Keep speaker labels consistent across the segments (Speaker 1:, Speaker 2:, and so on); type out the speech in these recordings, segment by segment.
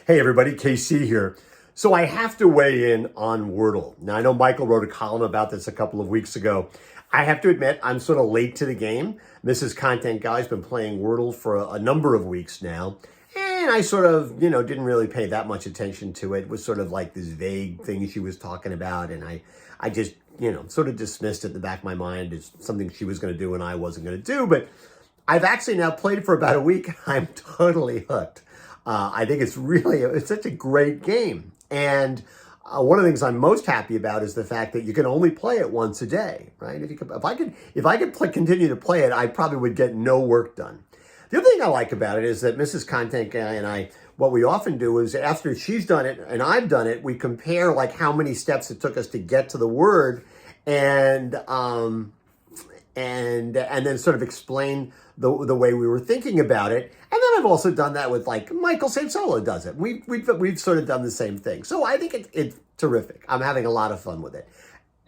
Speaker 1: Hey everybody, KC here. So I have to weigh in on Wordle. Now I know Michael wrote a column about this a couple of weeks ago. I have to admit I'm sort of late to the game. Mrs. Content Guy's been playing Wordle for a number of weeks now. And I sort of, didn't really pay that much attention to it. It was sort of like this vague thing she was talking about. And I just, sort of dismissed it in the back of my mind as something she was going to do and I wasn't going to do. But I've actually now played it for about a week. I'm totally hooked. I think it's such a great game. And one of the things I'm most happy about is the fact that you can only play it once a day, right? If I could continue to play it, I probably would get no work done. The other thing I like about it is that Mrs. Content Guy and I, what we often do is after she's done it and I've done it, we compare like how many steps it took us to get to the word and then sort of explain the way we were thinking about it. And then I've also done that with like Michael St. Solo does it. We've sort of done the same thing. So I think it's terrific. I'm having a lot of fun with it.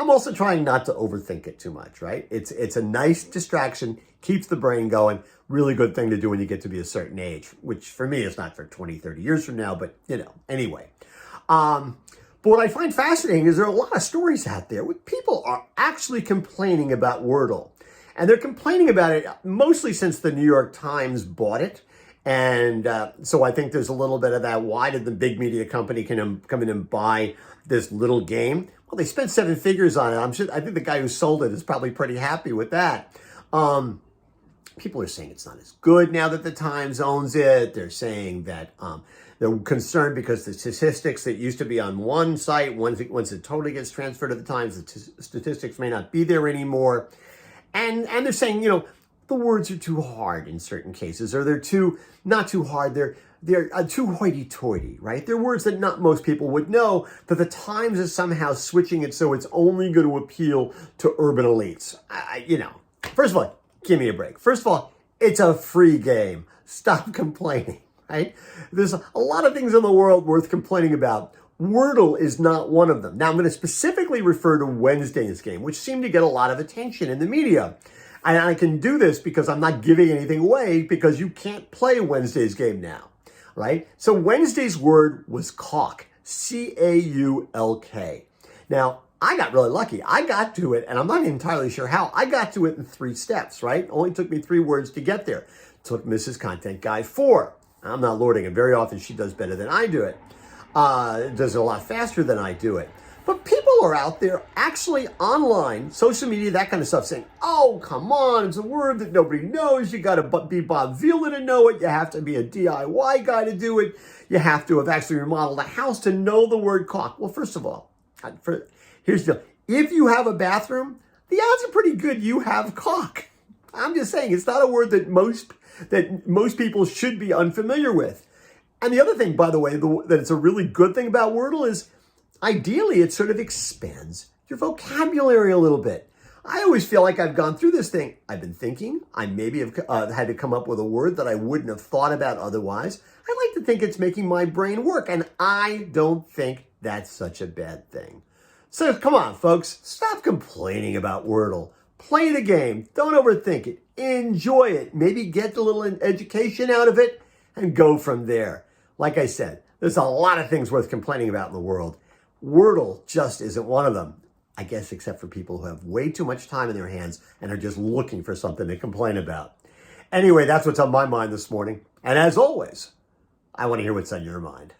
Speaker 1: I'm also trying not to overthink it too much, right? It's a nice distraction, keeps the brain going. Really good thing to do when you get to be a certain age, which for me is not for 20, 30 years from now, but anyway. But what I find fascinating is there are a lot of stories out there where people are actually complaining about Wordle. And they're complaining about it mostly since the New York Times bought it. And so I think there's a little bit of that. Why did the big media company come in and buy this little game? Well, they spent 7 figures on it. I think the guy who sold it is probably pretty happy with that. People are saying it's not as good now that the Times owns it. They're saying that they're concerned because the statistics that used to be on one site, once it totally gets transferred to the Times, the statistics may not be there anymore. And they're saying, the words are too hard in certain cases, or they're not too hard, they're too hoity-toity, right? They're words that not most people would know, that the Times is somehow switching it so it's only going to appeal to urban elites. First of all, give me a break. First of all, it's a free game. Stop complaining, right? There's a lot of things in the world worth complaining about. Wordle is not one of them. Now, I'm going to specifically refer to Wednesday's game, which seemed to get a lot of attention in the media. And I can do this because I'm not giving anything away because you can't play Wednesday's game now, right? So Wednesday's word was caulk, C-A-U-L-K. Now, I got really lucky. I got to it, and I'm not entirely sure how. I got to it in 3 steps, right? It only took me 3 words to get there. It took Mrs. Content Guy 4. I'm not lording it. Very often she does better than I do it. Does it a lot faster than I do it. But people are out there actually online, social media, that kind of stuff, saying, oh, come on, it's a word that nobody knows. You got to be Bob Vila to know it. You have to be a DIY guy to do it. You have to have actually remodeled a house to know the word caulk. Well, first of all, here's the deal. If you have a bathroom, the odds are pretty good you have caulk. I'm just saying, it's not a word that most people should be unfamiliar with. And the other thing, by the way, that it's a really good thing about Wordle is ideally it sort of expands your vocabulary a little bit. I always feel like I've gone through this thing. I've been thinking. I maybe have had to come up with a word that I wouldn't have thought about otherwise. I like to think it's making my brain work, and I don't think that's such a bad thing. So come on, folks. Stop complaining about Wordle. Play the game. Don't overthink it. Enjoy it. Maybe get a little education out of it and go from there. Like I said, there's a lot of things worth complaining about in the world. Wordle just isn't one of them. I guess except for people who have way too much time in their hands and are just looking for something to complain about. Anyway, that's what's on my mind this morning. And as always, I want to hear what's on your mind.